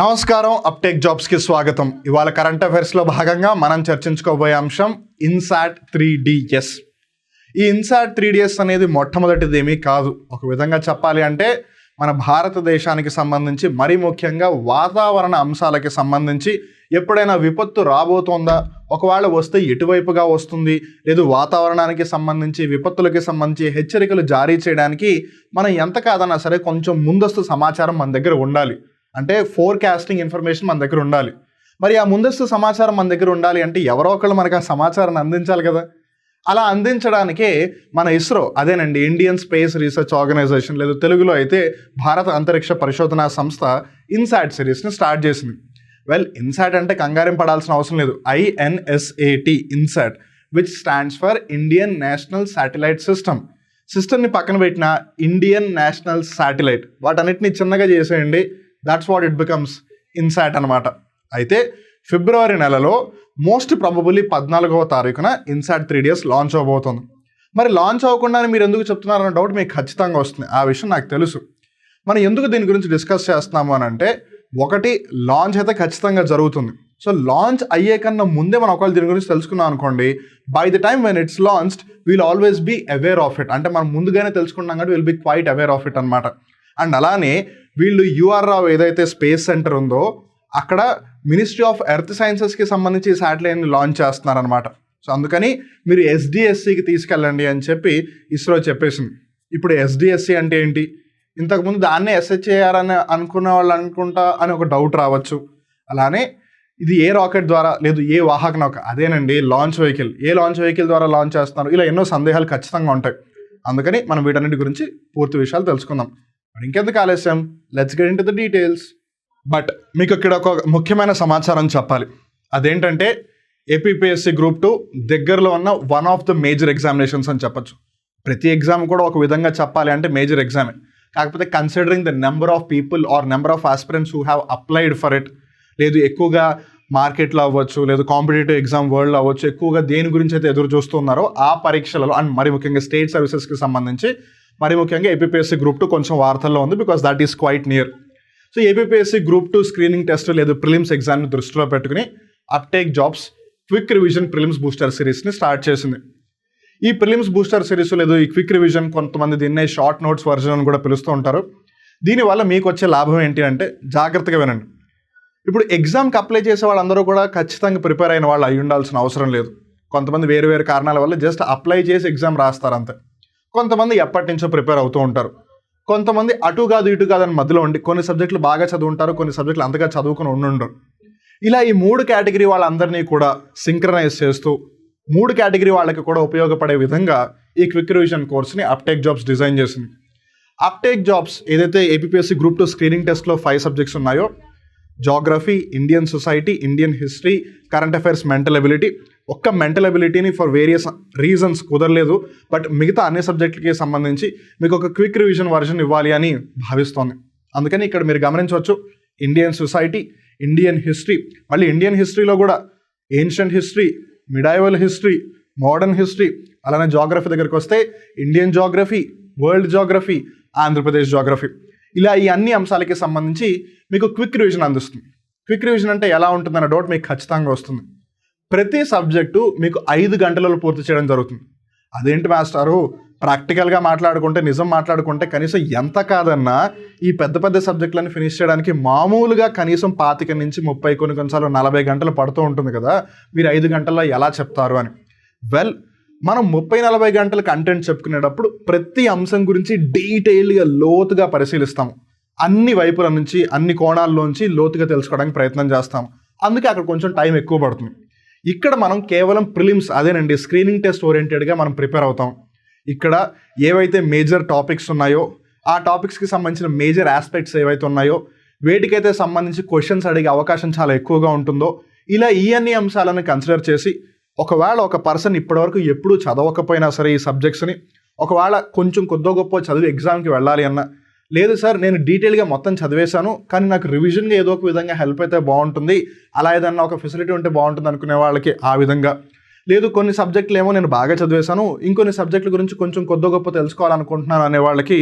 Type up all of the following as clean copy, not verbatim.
నమస్కారం, అప్టేక్ జాబ్స్కి స్వాగతం. ఇవాళ కరెంట్ అఫైర్స్లో భాగంగా మనం చర్చించుకోబోయే అంశం ఇన్సాట్ 3DS. ఈ ఇన్సాట్ 3DS అనేది మొట్టమొదటిది ఏమీ కాదు. ఒక విధంగా చెప్పాలి అంటే మన భారతదేశానికి సంబంధించి మరీ ముఖ్యంగా వాతావరణ అంశాలకి సంబంధించి ఎప్పుడైనా విపత్తు రాబోతోందా, ఒకవేళ వస్తే ఎటువైపుగా వస్తుంది, లేదు వాతావరణానికి సంబంధించి విపత్తులకి సంబంధించి హెచ్చరికలు జారీ చేయడానికి మనం ఎంత కాదన్నా సరే కొంచెం ముందస్తు సమాచారం మన దగ్గర ఉండాలి. అంటే ఫోర్కాస్టింగ్ ఇన్ఫర్మేషన్ మన దగ్గర ఉండాలి. మరి ఆ ముందస్తు సమాచారం మన దగ్గర ఉండాలి అంటే ఎవరో ఒకళ్ళు మనకు ఆ సమాచారాన్ని అందించాలి కదా. అలా అందించడానికే మన ఇస్రో, అదేనండి ఇండియన్ స్పేస్ రీసెర్చ్ ఆర్గనైజేషన్, లేదా తెలుగులో అయితే భారత అంతరిక్ష పరిశోధనా సంస్థ ఇన్సాట్ సిరీస్ని స్టార్ట్ చేసింది. ఇన్సాట్ అంటే కంగారం పడాల్సిన అవసరం లేదు. INSAT INSAT, which stands for Indian national satellite system. సిస్టమ్ని పక్కన పెట్టిన ఇండియన్ నేషనల్ శాటిలైట్, వాటన్నిటిని చిన్నగా చేసేయండి, that's what it becomes INSAT అనమాట. అయితే ఫిబ్రవరి నెలలో మోస్ట్ ప్రాబబుల్లీ 14వ తారీఖున ఇన్సాట్ 3DS లాంచ్ అవబోతుంది. మరి లాంచ్ అవ్వకుండానే మీరు ఎందుకు చెప్తున్నారన్న డౌట్ మీకు ఖచ్చితంగా వస్తుంది. ఆ విషయం నాకు తెలుసు. మనం ఎందుకు దీని గురించి డిస్కస్ చేస్తున్నాము అని అంటే, ఒకటి, లాంచ్ అయితే ఖచ్చితంగా జరుగుతుంది. సో లాంచ్ అయ్యే కన్నా ముందే మనం ఒకవేళ దీని గురించి తెలుసుకున్నాం అనుకోండి, by the time when it's launched we'll always be aware of it. అంటే మనం ముందుగానే తెలుసుకున్నాం కాబట్టి will be quite aware of it అనమాట. అండ్ అలానే వీళ్ళు UR రావు ఏదైతే స్పేస్ సెంటర్ ఉందో అక్కడ మినిస్ట్రీ ఆఫ్ ఎర్త్ సైన్సెస్కి సంబంధించి శాటిలైట్ని లాంచ్ చేస్తున్నారనమాట. సో అందుకని మీరు SDSCకి తీసుకెళ్ళండి అని చెప్పి ఇస్రో చెప్పేసింది. ఇప్పుడు SDSC అంటే ఏంటి? ఇంతకుముందు దాన్నే SHAR అని అనుకున్న వాళ్ళు అనుకుంటా అని ఒక డౌట్ రావచ్చు. అలానే ఇది ఏ రాకెట్ ద్వారా, లేదు ఏ వాహక నౌక, అదేనండి లాంచ్ వెహికల్, ఏ లాంచ్ వెహికల్ ద్వారా లాంచ్ చేస్తున్నారు, ఇలా ఎన్నో సందేహాలు ఖచ్చితంగా ఉంటాయి. అందుకని మనం వీటన్నిటి గురించి పూర్తి విషయాలు తెలుసుకుందాం. మరి ఇంకెందుకు ఆలస్యం, let's get into the details. But మీకు ఇక్కడ ఒక ముఖ్యమైన సమాచారం చెప్పాలి. అదేంటంటే APPSC Group 2 దగ్గరలో ఉన్న one of the major examinations అని చెప్పచ్చు. ప్రతి ఎగ్జామ్ కూడా ఒక విధంగా చెప్పాలి అంటే మేజర్ ఎగ్జామే. కాకపోతే considering the number of people or number of aspirants who have applied for it, లేదు ఎక్కువగా మార్కెట్లో అవ్వచ్చు, లేదు కాంపిటేటివ్ ఎగ్జామ్ వరల్డ్లో అవ్వచ్చు, ఎక్కువగా దేని గురించి అయితే ఎదురు చూస్తున్నారో ఆ పరీక్షలలో, అండ్ మరి ముఖ్యంగా స్టేట్ సర్వీసెస్కి సంబంధించి మరి ముఖ్యంగా APPSC Group 2 కొంచెం వార్తల్లో ఉంది, because that is quite near. So APPSC Group 2 screening test లేదు ప్రిలిమ్స్ ఎగ్జామ్ని దృష్టిలో పెట్టుకుని uptake jobs quick revision prelims booster సిరీస్ని స్టార్ట్ చేసింది. ఈ ప్రిలిమ్స్ బూస్టర్ సిరీస్ లేదు ఈ క్విక్ రివిజన్, కొంతమంది దీన్నే షార్ట్ నోట్స్ వర్జన్ అని కూడా పిలుస్తూ ఉంటారు. దీనివల్ల మీకు వచ్చే లాభం ఏంటి అంటే, జాగ్రత్తగా వినండి. ఇప్పుడు ఎగ్జామ్కి అప్లై చేసే వాళ్ళందరూ కూడా ఖచ్చితంగా ప్రిపేర్ అయిన వాళ్ళు అయి ఉండాల్సిన అవసరం లేదు. కొంతమంది వేరు వేరు కారణాల వల్ల జస్ట్ అప్లై చేసి ఎగ్జామ్ రాస్తారు అంతే. కొంతమంది ఎప్పటి నుంచో ప్రిపేర్ అవుతూ ఉంటారు. కొంతమంది అటు కాదు ఇటు కాదని మధ్యలో ఉండి కొన్ని సబ్జెక్టులు బాగా చదువుంటారు, కొన్ని సబ్జెక్టులు అంతగా చదువుకుని ఉండరు. ఇలా ఈ 3 కేటగిరీ వాళ్ళందరినీ కూడా సింక్రనైజ్ చేస్తూ 3 కేటగిరీ వాళ్ళకి కూడా ఉపయోగపడే విధంగా ఈ క్విక్ రివిజన్ కోర్స్ని అప్టేక్ జాబ్స్ డిజైన్ చేసింది. అప్టేక్ జాబ్స్ ఏదైతే APPSC Group 2 స్క్రీనింగ్ టెస్ట్లో 5 సబ్జెక్ట్స్ ఉన్నాయో, geography, Indian society, Indian history, current affairs, mental ability. ఒక్క మెంటల్ ఎబిలిటీని ఫర్ వేరియస్ రీజన్స్ కుదరలేదు, బట్ మిగతా అన్ని సబ్జెక్టులకి సంబంధించి మీకు ఒక క్విక్ రివిజన్ వర్షన్ ఇవ్వాలి అని భావిస్తోంది. అందుకని ఇక్కడ మీరు గమనించవచ్చు, ఇండియన్ సొసైటీ, ఇండియన్ హిస్టరీ, మళ్ళీ ఇండియన్ హిస్టరీలో కూడా ancient history, medieval history, modern history, అలానే జాగ్రఫీ దగ్గరికి వస్తే Indian geography, world geography, Andhra Pradesh geography, ఇలా ఈ అన్ని అంశాలకి సంబంధించి మీకు క్విక్ రివిజన్ అందిస్తుంది. క్విక్ రివిజన్ అంటే ఎలా ఉంటుందన్న డౌట్ మీకు ఖచ్చితంగా వస్తుంది. ప్రతి సబ్జెక్టు మీకు 5 గంటలలో పూర్తి చేయడం జరుగుతుంది. అదేంటి మాస్టారు, ప్రాక్టికల్గా మాట్లాడుకుంటే, నిజం మాట్లాడుకుంటే కనీసం ఎంత కాదన్నా ఈ పెద్ద పెద్ద సబ్జెక్టులను ఫినిష్ చేయడానికి మామూలుగా కనీసం 25 నుంచి 30, కొన్నిసార్లు 40 గంటలు పడుతూ ఉంటుంది కదా. మీరు 5 గంటల్లో ఎలా చెప్తారు అని. మనం 30-40 గంటల కంటెంట్ చెప్పుకునేటప్పుడు ప్రతి అంశం గురించి డీటెయిల్గా లోతుగా పరిశీలిస్తాము. అన్ని వైపుల నుంచి, అన్ని కోణాల్లోంచి లోతుగా తెలుసుకోవడానికి ప్రయత్నం చేస్తాము. అందుకే అక్కడ కొంచెం టైం ఎక్కువ పడుతుంది. ఇక్కడ మనం కేవలం ప్రిలిమ్స్, అదేనండి స్క్రీనింగ్ టెస్ట్ ఓరియంటెడ్గా మనం ప్రిపేర్ అవుతాం. ఇక్కడ ఏవైతే మేజర్ టాపిక్స్ ఉన్నాయో ఆ టాపిక్స్కి సంబంధించిన మేజర్ ఆస్పెక్ట్స్ ఏవైతే ఉన్నాయో వేటికైతే సంబంధించి క్వశ్చన్స్ అడిగే అవకాశం చాలా ఎక్కువగా ఉంటుందో, ఇలా ఈ అన్ని అంశాలను కన్సిడర్ చేసి ఒకవేళ ఒక పర్సన్ ఇప్పటివరకు ఎప్పుడూ చదవకపోయినా సరే ఈ సబ్జెక్ట్స్ని, ఒకవేళ కొంచెం కొద్దో గొప్ప చదివి ఎగ్జామ్కి వెళ్ళాలి అన్న, లేదు సార్ నేను డీటెయిల్గా మొత్తం చదివేశాను కానీ నాకు రివిజన్గా ఏదో ఒక విధంగా హెల్ప్ అయితే బాగుంటుంది, అలా ఏదన్నా ఒక ఫెసిలిటీ ఉంటే బాగుంటుంది అనుకునే వాళ్ళకి ఆ విధంగా, లేదు కొన్ని సబ్జెక్టులు ఏమో నేను బాగా చదివేశాను, ఇంకొన్ని సబ్జెక్టుల గురించి కొంచెం కొద్దో గొప్ప తెలుసుకోవాలనుకుంటున్నాను అనే వాళ్ళకి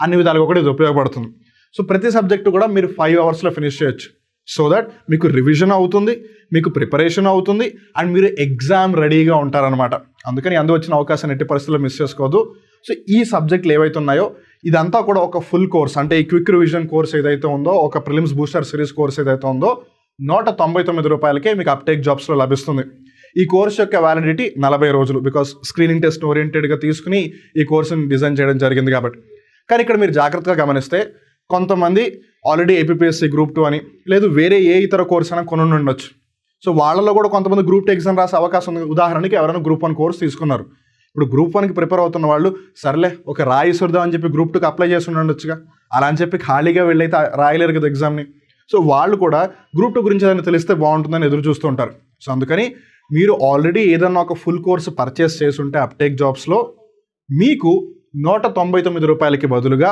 అన్ని విధాలుగా కూడా ఇది ఉపయోగపడుతుంది. సో ప్రతి సబ్జెక్టు కూడా మీరు 5 అవర్స్లో ఫినిష్ చేయొచ్చు. సో దట్ మీకు రివిజన్ అవుతుంది, మీకు ప్రిపరేషన్ అవుతుంది, అండ్ మీరు ఎగ్జామ్ రెడీగా ఉంటారనమాట. అందుకని వచ్చిన అవకాశాన్ని ఎట్టి పరిస్థితుల్లో మిస్ చేసుకోవద్దు. సో ఈ సబ్జెక్టులు ఏవైతే ఉన్నాయో ఇదంతా కూడా ఒక ఫుల్ కోర్స్, అంటే ఈ క్విక్ రివిజన్ కోర్స్ ఏదైతే ఉందో, ఒక ప్రిలిమ్స్ బూస్టర్ సిరీస్ కోర్స్ ఏదైతే ఉందో 199 రూపాయలకే మీకు అప్టేక్ జాబ్స్లో లభిస్తుంది. ఈ కోర్స్ యొక్క వ్యాలిడిటీ 40 రోజులు, బికాస్ స్క్రీనింగ్ టెస్ట్ ఓరియంటెడ్గా తీసుకుని ఈ కోర్సుని డిజైన్ చేయడం జరిగింది కాబట్టి. కానీ ఇక్కడ మీరు జాగ్రత్తగా గమనిస్తే కొంతమంది ఆల్రెడీ ఏపీఎస్సీ గ్రూప్ 2 అని, లేదు వేరే ఏ ఇతర కోర్స్ అయినా కొని ఉండొచ్చు. సో వాళ్ళలో కూడా కొంతమంది గ్రూప్ 2 ఎగ్జామ్ రాసే అవకాశం ఉంది. ఉదాహరణకి ఎవరైనా గ్రూప్ 1 కోర్స్ తీసుకున్నారు, ఇప్పుడు గ్రూప్ 1కి ప్రిపేర్ అవుతున్న వాళ్ళు సర్లే ఒక రాయి సురదా అని చెప్పి గ్రూప్ 2కి అప్లై చేసి ఉండొచ్చుగా, అలా అని చెప్పి ఖాళీగా వెళ్ళైతే రాయలేరు కదా ఎగ్జామ్ని. సో వాళ్ళు కూడా గ్రూప్ 2 గురించి ఏదైనా తెలిస్తే బాగుంటుందని ఎదురు చూస్తూ ఉంటారు. సో అందుకని మీరు ఆల్రెడీ ఏదన్నా ఒక ఫుల్ కోర్సు పర్చేస్ చేసి ఉంటే అప్టేక్ జాబ్స్లో మీకు 199 రూపాయలకి బదులుగా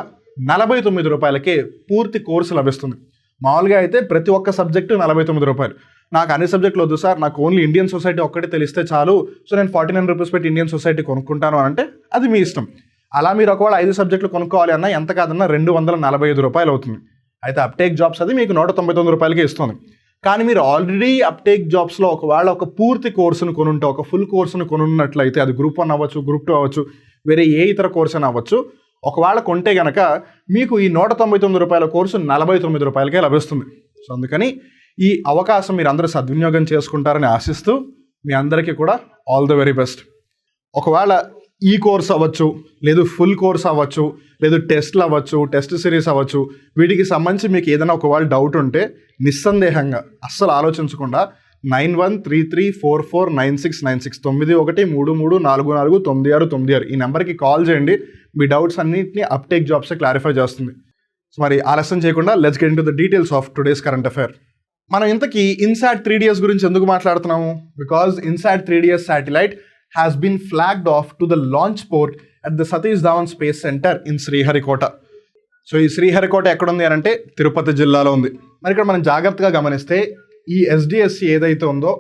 49 రూపాయలకే పూర్తి కోర్సు లభిస్తుంది. మామూలుగా అయితే ప్రతి ఒక్క సబ్జెక్టు 49 రూపాయలు. నాకు అన్ని సబ్జెక్టులు వద్దు సార్, నాకు ఓన్లీ ఇండియన్ సొసైటీ ఒక్కటే తెలిస్తే చాలు, సో నేను 49 రూపీస్ పెట్టి ఇండియన్ సొసైటీ కొనుక్కుంటాను అంటే అది మీ ఇష్టం. అలా మీరు ఒకవేళ 5 సబ్జెక్టులు కొనుక్కోవాలి అన్నా ఎంత కాదన్నా 245 రూపాయలు అవుతుంది. అయితే అప్టేక్ జాబ్స్ అది మీకు 199 రూపాయలకే ఇస్తుంది. కానీ మీరు ఆల్రెడీ అప్టేక్ జాబ్స్లో ఒకవేళ ఒక పూర్తి కోర్సును కొనుంటే, ఒక ఫుల్ కోర్సును కొనున్నట్లయితే, అది గ్రూప్ 1 అవ్వచ్చు, గ్రూప్ 2 అవ్వచ్చు, వేరే ఏ ఇతర కోర్స్ అయినా అవ్వచ్చు, ఒకవేళ కొంటే కనుక మీకు ఈ 199 రూపాయల కోర్సు 49 రూపాయలకే లభిస్తుంది. సో అందుకని ఈ అవకాశం మీరు అందరూ సద్వినియోగం చేసుకుంటారని ఆశిస్తూ మీ అందరికీ కూడా ఆల్ ద వెరీ బెస్ట్. ఒకవేళ ఈ కోర్స్ అవ్వచ్చు, లేదు ఫుల్ కోర్స్ అవ్వచ్చు, లేదు టెస్ట్లు అవ్వచ్చు, టెస్ట్ సిరీస్ అవ్వచ్చు, వీటికి సంబంధించి మీకు ఏదైనా ఒకవేళ డౌట్ ఉంటే నిస్సందేహంగా అస్సలు ఆలోచించకుండా 9133449696 9133449696 ఈ నెంబర్కి కాల్ చేయండి. మీ డౌట్స్ అన్నింటినీ అప్టేక్ జాబ్స్ క్లారిఫై చేస్తుంది. సో మరి ఆలస్యం చేయకుండా let's get into the details of today's current affair. మనం ఇంతకీ ఇన్సాట్ 3DS గురించి ఎందుకు మాట్లాడుతున్నాము? Because INSAT 3DS satellite has been flagged off to the launch port at the Satish Dhawan space centre in Sriharikota. So ఈ శ్రీహరికోట ఎక్కడుంది అని అంటే తిరుపతి జిల్లాలో ఉంది. మరి ఇక్కడ మనం జాగ్రత్తగా గమనిస్తే ఈ SDSC ఏదైతే ఉందో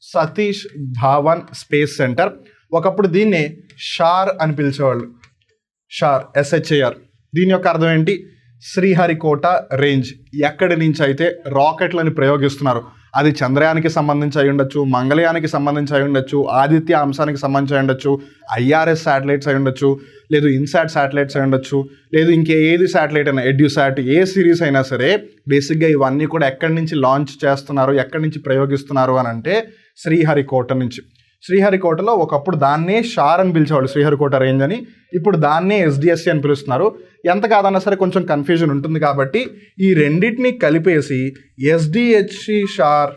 సతీష్ ధావన్ స్పేస్ సెంటర్, ఒకప్పుడు దీన్నే షార్ అని పిలిచేవాళ్ళు. షార్, SHAR. దీని యొక్క అర్థం ఏంటి? శ్రీహరికోట రేంజ్. ఎక్కడి నుంచి అయితే రాకెట్లని ప్రయోగిస్తున్నారు, అది చంద్రయానికి సంబంధించి అయి ఉండొచ్చు, మంగళయానికి సంబంధించి అయి ఉండొచ్చు, ఆదిత్య అంశానికి సంబంధించి అయి ఉండొచ్చు, IRS శాటిలైట్స్ అయి ఉండొచ్చు, లేదు ఇన్సాట్ శాటిలైట్స్ అయి ఉండొచ్చు, లేదు ఇంకేది శాటిలైట్ అయినా, ఎడ్యూసాట్, ఏ సిరీస్ అయినా సరే బేసిక్గా ఇవన్నీ కూడా ఎక్కడి నుంచి లాంచ్ చేస్తున్నారు, ఎక్కడి నుంచి ప్రయోగిస్తున్నారు అని అంటే శ్రీహరికోట నుంచి. శ్రీహరికోటలో ఒకప్పుడు దాన్నే షార్ అని పిలిచేవాళ్ళు, శ్రీహరికోట రేంజ్ అని. ఇప్పుడు దాన్నే SDSC అని పిలుస్తున్నారు. ఎంత కాదన్నా సరే కొంచెం కన్ఫ్యూజన్ ఉంటుంది కాబట్టి ఈ రెండింటిని కలిపేసి SDHC షార్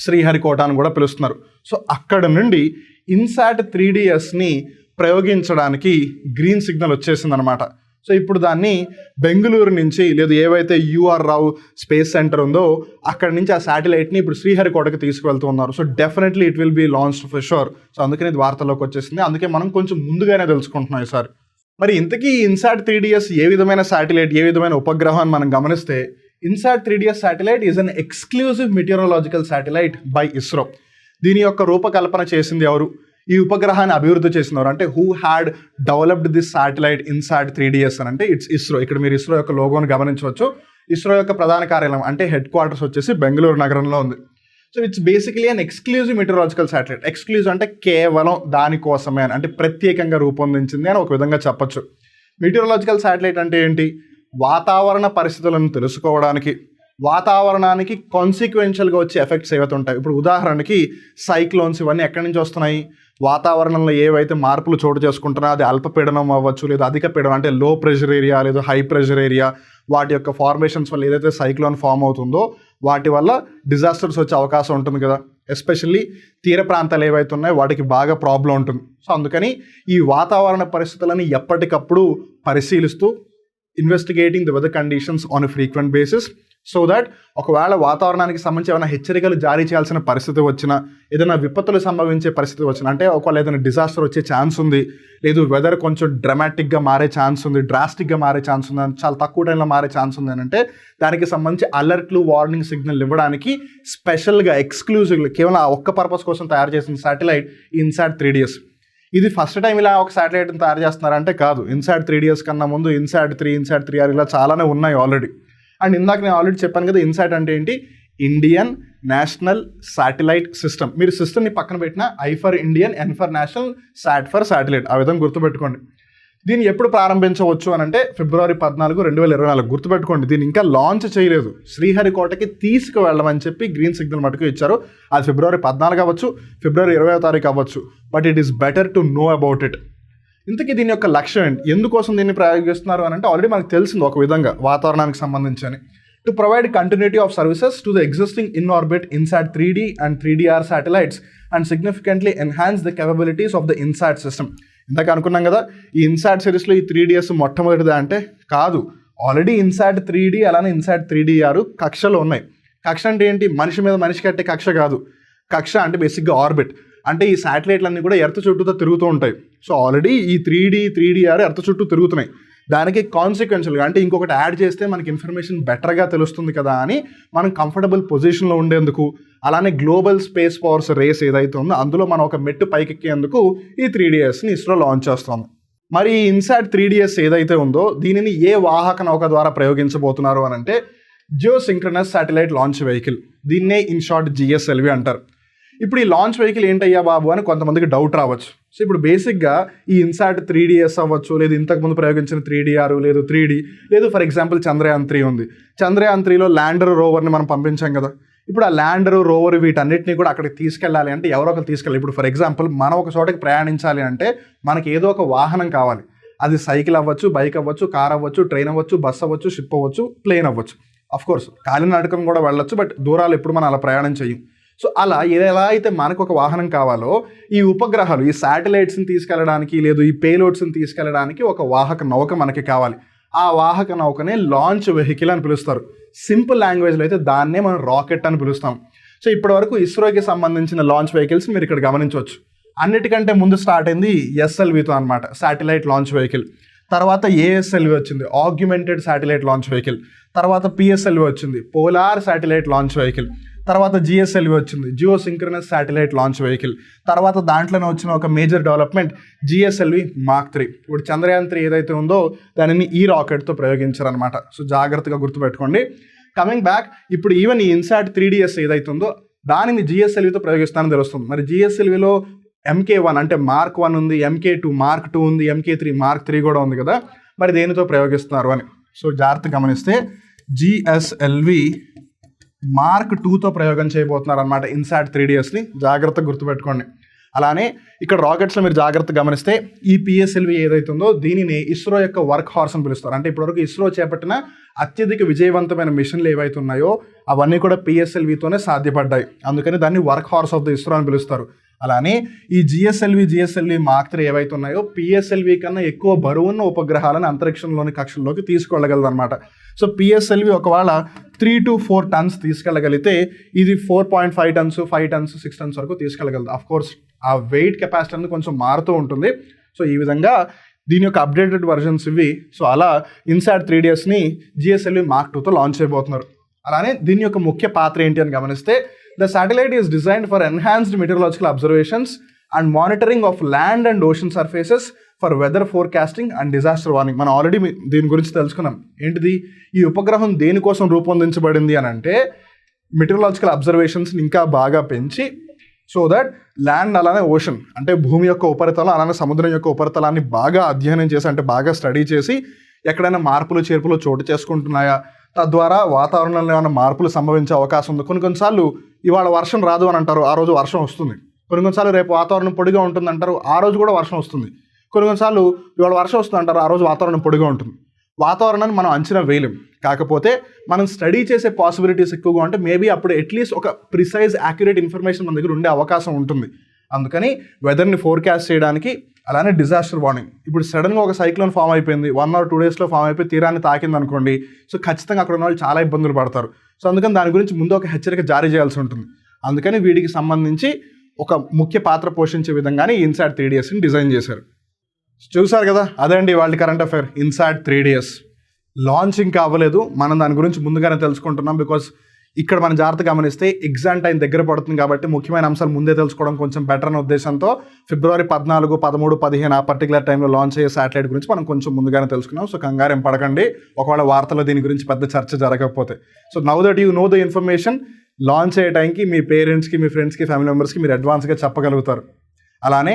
శ్రీహరికోట అని కూడా పిలుస్తున్నారు. సో అక్కడ నుండి ఇన్సాట్ 3DSని ప్రయోగించడానికి గ్రీన్ సిగ్నల్ వచ్చేసిందనమాట. సో ఇప్పుడు దాన్ని బెంగళూరు నుంచి, లేదు ఏవైతే UR రావు స్పేస్ సెంటర్ ఉందో అక్కడ నుంచి ఆ శాటిలైట్ని ఇప్పుడు శ్రీహరికోటకి తీసుకువెళ్తూ ఉన్నారు. So definitely it will be launched for sure. So అందుకని ఇది వార్తల్లోకి వచ్చేసింది. అందుకే మనం కొంచెం ముందుగానే తెలుసుకుంటున్నాం ఈసారి. మరి ఇంతకీ ఇన్సాట్ 3DS ఏ విధమైన శాటిలైట్, ఏ విధమైన ఉపగ్రహం అని మనం గమనిస్తే, INSAT 3DS satellite is an exclusive meteorological satellite by ISRO. దీని యొక్క రూపకల్పన చేసింది ఎవరు, ఈ ఉపగ్రహాన్ని అభివృద్ధి చేసినవారు అంటే who had developed this satellite INSAT 3DS అని అంటే ఇట్స్ ఇస్రో. ఇక్కడ మీరు ఇస్రో యొక్క లోగోని గమనించవచ్చు. ఇస్రో యొక్క ప్రధాన కార్యాలయం అంటే హెడ్ క్వార్టర్స్ వచ్చేసి బెంగళూరు నగరంలో ఉంది. So it's basically an exclusive meteorological satellite. Exclusive అంటే కేవలం దానికోసమే అని, అంటే ప్రత్యేకంగా రూపొందించింది అని ఒక విధంగా చెప్పచ్చు. మెటీరియలాజికల్ శాటిలైట్ అంటే ఏంటి? వాతావరణ పరిస్థితులను తెలుసుకోవడానికి, వాతావరణానికి కాన్సిక్వెన్షియల్గా వచ్చే ఎఫెక్ట్స్ ఏవైతే ఉంటాయి. ఇప్పుడు ఉదాహరణకి సైక్లోన్స్ ఇవన్నీ ఎక్కడి నుంచి వస్తున్నాయి? వాతావరణంలో ఏవైతే మార్పులు చోటు చేసుకుంటున్నా, అది అల్పపీడనం అవ్వచ్చు, లేదా అధిక పీడనం అంటే లో ప్రెషర్ ఏరియా, లేదా హై ప్రెషర్ ఏరియా, వాటి యొక్క ఫార్మేషన్స్ వల్ల ఏదైతే సైక్లోన్ ఫామ్ అవుతుందో వాటి వల్ల డిజాస్టర్స్ వచ్చే అవకాశం ఉంటుంది కదా. ఎస్పెషల్లీ తీర ప్రాంతాలు ఏవైతే ఉన్నాయో వాటికి బాగా ప్రాబ్లం ఉంటుంది. సో అందుకని ఈ వాతావరణ పరిస్థితులను ఎప్పటికప్పుడు పరిశీలిస్తూ investigating the weather conditions on a frequent basis, so that ఒకవేళ వాతావరణానికి సంబంధించి ఏమైనా హెచ్చరికలు జారీ చేయాల్సిన పరిస్థితి వచ్చినా, ఏదైనా విపత్తులు సంభవించే పరిస్థితి వచ్చినా, అంటే ఒకవేళ ఏదైనా డిజాస్టర్ వచ్చే ఛాన్స్ ఉంది, లేదు వెదర్ కొంచెం డ్రామాటిక్గా మారే ఛాన్స్ ఉంది, డ్రాస్టిక్గా మారే ఛాన్స్ ఉంది, చాలా తక్కువ టైంలో మారే ఛాన్స్ ఉంది అని అంటే దానికి సంబంధించి అలర్ట్లు, వార్నింగ్ సిగ్నల్ ఇవ్వడానికి స్పెషల్గా ఎక్స్క్లూజివ్గా కేవలం ఆ ఒక్క పర్పస్ కోసం తయారు చేసిన శాటిలైట్ ఇన్సాట్ 3DS. ఇది ఫస్ట్ టైం ఇలా ఒక శాటిలైట్ని తయారు చేస్తున్నారంటే కాదు. ఇన్సాట్ 3DS కన్నా ముందు ఇన్సాట్ 3, ఇన్సాట్ 3R ఇలా చాలానే ఉన్నాయి ఆల్రెడీ. అండ్ ఇందాక నేను ఆల్రెడీ చెప్పాను కదా ఇన్సాట్ అంటే ఏంటి. Indian national satellite system. మీరు సిస్టమ్ని పక్కన పెట్టిన I for Indian, N for national, sat for satellite, ఆ విధంగా గుర్తుపెట్టుకోండి. దీన్ని ఎప్పుడు ప్రారంభించవచ్చు అని అంటే February 14, 2024 గుర్తుపెట్టుకోండి. దీన్ని ఇంకా లాంచ్ చేయలేదు. శ్రీహరికోటకి తీసుకువెళ్ళమని చెప్పి గ్రీన్ సిగ్నల్ మటుకు ఇచ్చారు. అది February 14 అవ్వచ్చు, February 20 అవ్వచ్చు, but it is better to know about it. ఇంతకీ దీని యొక్క లక్ష్యం ఏంటి, ఎందుకోసం దీన్ని ప్రయోగిస్తున్నారు అని అంటే ఆల్రెడీ మనకు తెలిసింది ఒక విధంగా వాతావరణానికి సంబంధించి అని. To provide continuity of services to the existing in orbit INSAT 3D and 3DR satellites and significantly enhance the capabilities of the INSAT system. ఇందాక అనుకున్నాం కదా, ఈ ఇన్సాట్ సిరీస్లో ఈ 3DS మొట్టమొదటిదా అంటే కాదు. ఆల్రెడీ ఇన్సాట్ 3D అలానే ఇన్సాట్ 3DR కక్షలు ఉన్నాయి. కక్ష అంటే ఏంటి, మనిషి మీద మనిషి కట్టే కక్ష కాదు. కక్ష అంటే బేసిక్గా ఆర్బిట్, అంటే ఈ శాటిలైట్లన్నీ కూడా ఎర్త్ చుట్టూతో తిరుగుతూ ఉంటాయి. సో ఆల్రెడీ ఈ 3D 3DR ఎర్త్ చుట్టూ తిరుగుతున్నాయి. దానికి కాన్సిక్వెన్షియల్గా అంటే ఇంకొకటి యాడ్ చేస్తే మనకి ఇన్ఫర్మేషన్ బెటర్గా తెలుస్తుంది కదా అని మనం కంఫర్టబుల్ పొజిషన్లో ఉండేందుకు, అలానే గ్లోబల్ స్పేస్ పవర్స్ రేస్ ఏదైతే ఉందో అందులో మనం ఒక మెట్టు పైకెక్కేందుకు ఈ 3DSని ఇస్రో లాంచ్ చేస్తాం. మరి ఈ ఇన్సాట్ 3DS ఏదైతే ఉందో దీనిని ఏ వాహక నౌక ద్వారా ప్రయోగించబోతున్నారు అని అంటే జియోసింక్రనస్ శాటిలైట్ లాంచ్ వెహికల్, దీన్నే ఇన్ షార్ట్ GSLV అంటారు. ఇప్పుడు ఈ లాంచ్ వెహికల్ ఏంటయ్యా బాబు అని కొంతమందికి డౌట్ రావచ్చు. సో ఇప్పుడు బేసిక్గా ఈ ఇన్సాట్ 3DS అవ్వచ్చు, లేదు ఇంతకుముందు ప్రయోగించిన 3DR, లేదు 3D, లేదు ఫర్ ఎగ్జాంపుల్ చంద్రయాన్ 3 ఉంది. చంద్రయాన్ 3లో ల్యాండర్ రోవర్ని మనం పంపించాం కదా. ఇప్పుడు ఆ ల్యాండర్ రోవర్ వీటన్నిటిని కూడా అక్కడికి తీసుకెళ్ళాలి అంటే ఎవరో ఒకరు తీసుకెళ్ళాలి. ఇప్పుడు ఫర్ ఎగ్జాంపుల్ మనం ఒక చోటకి ప్రయాణించాలి అంటే మనకి ఏదో ఒక వాహనం కావాలి. అది సైకిల్ అవ్వచ్చు, బైక్ అవ్వచ్చు, కార్ అవ్వచ్చు, ట్రైన్ అవ్వచ్చు, బస్ అవ్వచ్చు, షిప్ అవ్వచ్చు, ప్లేన్ అవ్వచ్చు. అఫ్కోర్స్ కాలినడకం కూడా వెళ్ళొచ్చు, బట్ దూరాలు ఎప్పుడు మనం అలా ప్రయాణం చేయం. సో అలా ఎలా అయితే మనకు ఒక వాహనం కావాలో ఈ ఉపగ్రహాలు, ఈ శాటిలైట్స్ని తీసుకెళ్ళడానికి, లేదు ఈ పేలోడ్స్ని తీసుకెళ్ళడానికి ఒక వాహక నౌక మనకి కావాలి. ఆ వాహక నౌకనే లాంచ్ వెహికల్ అని పిలుస్తారు. సింపుల్ లాంగ్వేజ్లో అయితే దాన్నే మనం రాకెట్ అని పిలుస్తాం. సో ఇప్పటివరకు ఇస్రోకి సంబంధించిన లాంచ్ వెహికల్స్ మీరు ఇక్కడ గమనించవచ్చు. అన్నిటికంటే ముందు స్టార్ట్ అయింది SLVతో అనమాట, శాటిలైట్ లాంచ్ వెహికల్. తర్వాత ASLV వచ్చింది, ఆగ్యుమెంటెడ్ శాటిలైట్ లాంచ్ వెహికల్. తర్వాత PSLV వచ్చింది, పోలార్ శాటిలైట్ లాంచ్ వెహికల్. తర్వాత GSLV వచ్చింది, జియోసింక్రనస్ శాటిలైట్ లాంచ్ వెహికల్. తర్వాత దాంట్లోనే వచ్చిన ఒక మేజర్ డెవలప్మెంట్ GSLV Mark 3. ఇప్పుడు చంద్రయాన్ 3 ఏదైతే ఉందో దానిని ఈ రాకెట్తో ప్రయోగించారనమాట. సో జాగ్రత్తగా గుర్తుపెట్టుకోండి. కమింగ్ బ్యాక్, ఇప్పుడు ఈవెన్ ఈ ఇన్సాట్ 3DS ఏదైతే ఉందో దానిని GSLVతో ప్రయోగిస్తానని తెలుస్తుంది. మరి GSLVలో MK1 అంటే Mark 1 ఉంది, MK2 Mark 2 ఉంది, MK3 Mark 3 కూడా ఉంది కదా. మరి దేనితో ప్రయోగిస్తున్నారు అని సో జాగ్రత్త గమనిస్తే GSLV Mark 2తో ప్రయోగం చేయబోతున్నారు అనమాట ఇన్సాట్ 3DSని. జాగ్రత్తగా గుర్తుపెట్టుకోండి. అలానే ఇక్కడ రాకెట్స్లో మీరు జాగ్రత్త గమనిస్తే ఈ PSLV ఏదైతే ఉందో దీనిని ఇస్రో యొక్క వర్క్ హార్స్ అని పిలుస్తారు. అంటే ఇప్పటివరకు ఇస్రో చేపట్టిన అత్యధిక విజయవంతమైన మిషన్లు ఏవైతే ఉన్నాయో అవన్నీ కూడా PSLVతోనే సాధ్యపడ్డాయి. అందుకని దాన్ని work horse of the ISRO అని పిలుస్తారు. అలానే ఈ GSLV Mark 3 ఏవైతే ఉన్నాయో PSLV కన్నా ఎక్కువ బరువున్న ఉపగ్రహాలను అంతరిక్షంలోని కక్షల్లోకి తీసుకెళ్ళగలదు అనమాట. సో PSLV ఒకవేళ 3 to 4 tons తీసుకెళ్ళగలిగితే ఇది 4.5 tons, 5 tons, 6 tons వరకు తీసుకెళ్ళగలదు. అఫ్కోర్స్ ఆ వెయిట్ కెపాసిటీ అనేది కొంచెం మారుతూ ఉంటుంది. సో ఈ విధంగా దీని యొక్క అప్డేటెడ్ వర్జన్స్ ఇవి. సో అలా ఇన్సాట్ 3DSని GSLV Mark 2తో లాంచ్ చేయబోతున్నారు. అలానే దీని యొక్క ముఖ్య పాత్ర ఏంటి అని గమనిస్తే the satellite is designed for enhanced meteorological observations and monitoring of land and ocean surfaces for weather forecasting and disaster warning. మనం ఆల్రెడీ దీని గురించి తెలుసుకున్నాం. ఏంటిది, ఈ ఉపగ్రహం దేనికోసం రూపొందించబడింది అని అంటే మెటీరియలాజికల్ అబ్జర్వేషన్స్ని ఇంకా బాగా పెంచి సో దట్ ల్యాండ్ అలానే ఓషన్ అంటే భూమి యొక్క ఉపరితలం అలానే సముద్రం యొక్క ఉపరితలాన్ని బాగా అధ్యయనం చేసి అంటే బాగా స్టడీ చేసి ఎక్కడైనా మార్పులు చేర్పులు చోటు చేసుకుంటున్నాయా, తద్వారా వాతావరణంలో ఏమైనా మార్పులు సంభవించే అవకాశం ఉంది. కొన్నిసార్లు ఇవాళ వర్షం రాదు అని అంటారు, ఆ రోజు వర్షం వస్తుంది. కొన్నిసార్లు రేపు వాతావరణం పొడిగా ఉంటుంది అంటారు, ఆ రోజు కూడా వర్షం వస్తుంది. కొన్నిసార్లు ఇవాళ వర్షం వస్తుంది అంటారు, ఆ రోజు వాతావరణం పొడిగా ఉంటుంది. వాతావరణాన్ని మనం అంచనా వేయలేం. కాకపోతే మనం స్టడీ చేసే పాసిబిలిటీస్ ఎక్కువగా ఉంటే మేబీ అప్పుడు అట్లీస్ట్ ఒక ప్రిసైజ్ యాక్యురేట్ ఇన్ఫర్మేషన్ మన దగ్గర ఉండే అవకాశం ఉంటుంది. అందుకని వెదర్ని ఫోర్కాస్ట్ చేయడానికి అలానే డిజాస్టర్ వార్నింగ్. ఇప్పుడు సడన్గా ఒక సైక్లోన్ ఫామ్ అయిపోయింది, 1 or 2 daysలో ఫామ్ అయిపోయి తీరాన్ని తాకింది అనుకోండి, సో ఖచ్చితంగా అక్కడ ఉన్న వాళ్ళు చాలా ఇబ్బందులు పడతారు. సో అందుకని దాని గురించి ముందు ఒక హెచ్చరిక జారీ చేయాల్సి ఉంటుంది. అందుకని వీటికి సంబంధించి ఒక ముఖ్య పాత్ర పోషించే విధంగానే ఇన్సాట్ 3DSని డిజైన్ చేశారు. చూసారు కదా, అదే అండి వాళ్ళ current affair. INSAT 3DS launch ఇంకా అవ్వలేదు, మనం దాని గురించి ముందుగానే తెలుసుకుంటున్నాం. బికాస్ ఇక్కడ మనం జాగ్రత్త గమనిస్తే ఎగ్జామ్ టైం దగ్గర పడుతుంది కాబట్టి ముఖ్యమైన అంశాలు ముందే తెలుసుకోవడం కొంచెం బెటర్ అనే ఉద్దేశంతో February 14, 13, 15 ఆ పర్టికులర్ టైంలో లాంచ్ అయ్యే శాటిలైట్ గురించి మనం కొంచెం ముందుగానే తెలుసుకున్నాం. సో కంగారేం పడకండి ఒకవేళ వార్తలో దీని గురించి పెద్ద చర్చ జరగకపోతే. So now that you know the information, launch అయ్యే టైంకి మీ పేరెంట్స్కి, మీ ఫ్రెండ్స్కి, ఫ్యామిలీ మెంబర్స్కి మీరు అడ్వాన్స్గా చెప్పగలుగుతారు. అలానే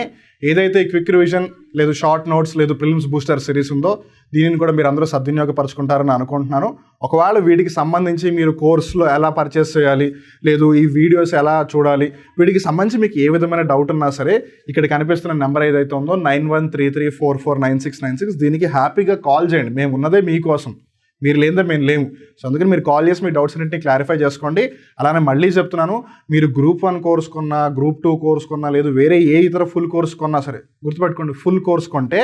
ఏదైతే క్విక్ రివిజన్ లేదు షార్ట్ నోట్స్ లేదు ప్రిలిమ్స్ బూస్టర్ సిరీస్ ఉందో దీనిని కూడా మీరు అందరూ సద్వినియోగపరచుకుంటారని అనుకుంటున్నాను. ఒకవేళ వీటికి సంబంధించి మీరు కోర్సులో ఎలా పర్చేస్ చేయాలి, లేదు ఈ వీడియోస్ ఎలా చూడాలి, వీటికి సంబంధించి మీకు ఏ విధమైన డౌట్ ఉన్నా సరే ఇక్కడ కనిపిస్తున్న నెంబర్ ఏదైతే ఉందో 9133449696 దీనికి హ్యాపీగా కాల్ చేయండి. మేము ఉన్నదే మీకోసం, మీరు లేదా మేము లేము. సో అందుకని మీరు కాల్ చేసి మీ డౌట్స్ అన్నింటినీ క్లారిఫై చేసుకోండి. అలానే మళ్ళీ చెప్తున్నాను, మీరు గ్రూప్ 1 కోర్స్ కొన్నా, గ్రూప్ 2 కోర్స్ కొన్నా, లేదు వేరే ఏ ఇతర ఫుల్ కోర్స్ కొన్నా సరే గుర్తుపెట్టుకోండి, ఫుల్ కోర్స్ కొంటే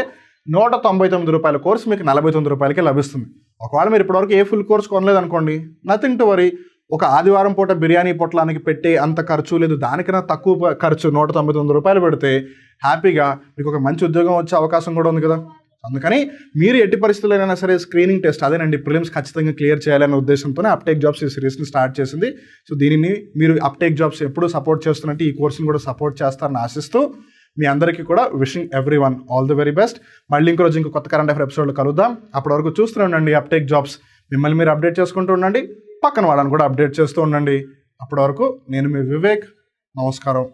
₹199 కోర్స్ మీకు ₹49 లభిస్తుంది. ఒకవేళ మీరు ఇప్పటివరకు ఏ ఫుల్ కోర్స్ కొనలేదనుకోండి, నథింగ్ టు వరీ. ఒక ఆదివారం పూట బిర్యానీ పొట్లానికి పెట్టే అంత ఖర్చు లేదు, దానికన్నా తక్కువ ఖర్చు ₹199 పెడితే హ్యాపీగా మీకు ఒక మంచి ఉద్యోగం వచ్చే అవకాశం కూడా ఉంది కదా. అందుకని మీరు ఎట్టి పరిస్థితులైనా సరే స్క్రీనింగ్ టెస్ట్ అదేనండి ప్రిలిమ్స్ ఖచ్చితంగా క్లియర్ చేయాలనే ఉద్దేశంతోనే అప్టేక్ జాబ్స్ ఈ సిరీస్ని స్టార్ట్ చేసింది. సో దీనిని మీరు అప్టేక్ జాబ్స్ ఎప్పుడు సపోర్ట్ చేస్తున్నట్టు ఈ కోర్సుని కూడా సపోర్ట్ చేస్తారని ఆశిస్తూ మీ అందరికీ కూడా wishing every one all the very best. మళ్ళీ ఇంకో రోజు ఇంకో కొత్త కరెంట్ అఫైర్ ఎపిసోడ్లో కలుద్దాం. అప్పటి వరకు చూస్తూనే ఉండండి అప్టేక్ జాబ్స్. మిమ్మల్ని మీరు అప్డేట్ చేసుకుంటూ ఉండండి, పక్కన వాళ్ళని కూడా అప్డేట్ చేస్తూ ఉండండి. అప్పటి వరకు నేను మీ వివేక్. నమస్కారం.